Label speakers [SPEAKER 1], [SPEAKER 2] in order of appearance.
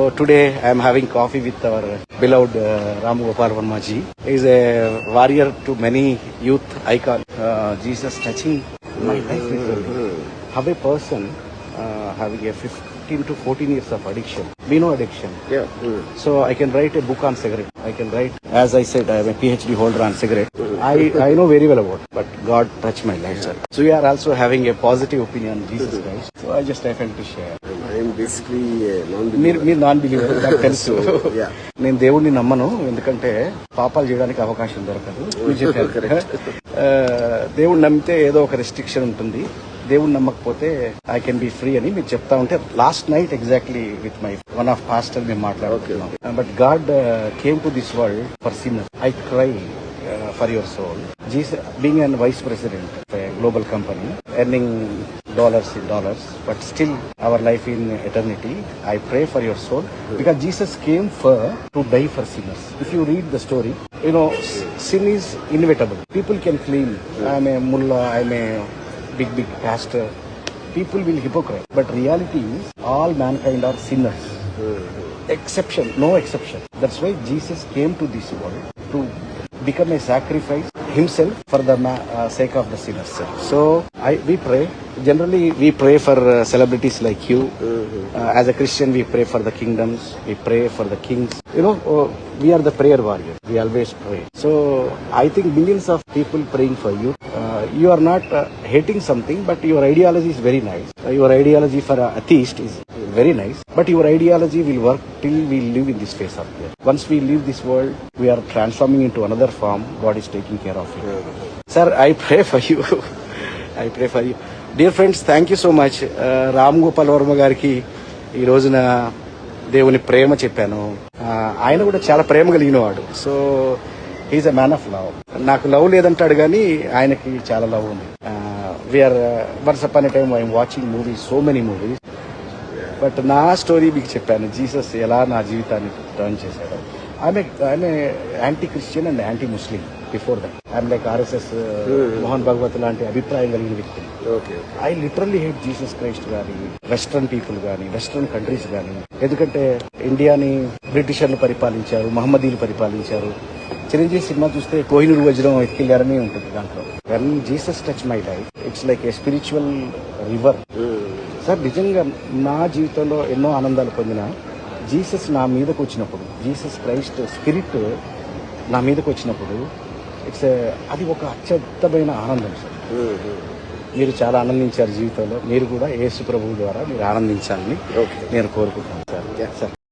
[SPEAKER 1] So today I am having coffee with our beloved Ram Gopal Verma ji. He is a warrior to many youth icon. Jesus touching my life literally. How a person having a 15 to 14 years of addiction. We know addiction.
[SPEAKER 2] Yeah.
[SPEAKER 1] So I can write a book on cigarette. I can write, as I said, I am a PhD holder on cigarette. I know very well about it, but God touched my life, sir. So we are also having a positive opinion on Jesus Christ. So I just felt to share.
[SPEAKER 2] I am basically a non-believer.
[SPEAKER 1] మీరు non believer నాకు తెలుసు.
[SPEAKER 2] Yeah.
[SPEAKER 1] నేను దేవుడిని నమ్మను, ఎందుకంటే పాపాలు చేయడానికి అవకాశం దొరకదు. మీరు చెప్పారు. దేవుడిని నమ్మితే ఏదో ఒక రెస్ట్రిక్షన్ ఉంటుంది, దేవుడిని నమ్మకపోతే ఐ కెన్ బి ఫ్రీ అని మీరు చెప్తా ఉంటే last night exactly with my one of pastor మేము మాట్లాడుతున్నాం. But God came to this world for sinners. I cry for your soul. Jesus, being a vice president of a global company, earning dollars in dollars, but still our life in eternity, I pray for your soul because Jesus came to die for sinners. If you read the story, you know, sin is inevitable. People can claim, I'm a mullah, I'm a big pastor. People will hypocrite, but reality is all mankind are sinners. Exception, no exception. That's why Jesus came to this world to become a sacrifice himself for the sake of the sinners. So we pray. Generally, we pray for celebrities like you. As a Christian, we pray for the kingdoms. We pray for the kings. You know, we are the prayer warriors. We always pray. So I think millions of people praying for you. You are not hating something, but your ideology is very nice. Your ideology for an atheist is very nice, but your ideology will work till we live in this phase of life. Once we leave this world, we are transforming into another form. God is taking care of it. Sir, I pray for you. I pray for you. Dear friends, thank you so much. Ram Gopal Varma గారికి ఈ రోజున దేవుని ప్రేమ చెప్పాను. ఆయన కూడా చాలా ప్రేమ కలిగినవాడు. So he is a man of love. నాకు లవ్ లేదంటాడు కానీ ఆయనకి చాలా లవ్ ఉంది. We are once upon a time I am watching movies, so many movies. But నా స్టోరీ మీకు చెప్పాను, జీసస్ ఎలా నా జీవితాన్ని టర్న్ చేశాడు. I am anti Christian and anti Muslim before that. I am like RSS Mohan Bhagwat లాంటి అభిప్రాయం కలిగిన వ్యక్తి. I literally hate Jesus Christ కానీ, వెస్ట్రన్ పీపుల్ కానీ, వెస్ట్రన్ కంట్రీస్ కానీ. ఎందుకంటే ఇండియాని బ్రిటిషర్లు పరిపాలించారు, మహమ్మదీలు పరిపాలించారు. చిరంజీవి సినిమా చూస్తే కోహినూరు వజ్రం ఎత్తుకెళ్లారని ఉంటుంది దాంట్లో. When Jesus touch my life, it's like a spiritual river. Sir, నిజంగా నా జీవితంలో ఎన్నో ఆనందాలు పొందిన జీసస్ నా మీదకు వచ్చినప్పుడు, జీసస్ క్రైస్ట్ స్పిరిట్ నా మీదకు వచ్చినప్పుడు అది ఒక అత్యద్భుతమైన ఆనందం సార్. మీరు చాలా ఆనందించారు జీవితంలో. మీరు కూడా యేసు ప్రభువు ద్వారా మీరు ఆనందించాలని నేను కోరుకుంటున్నాను సార్.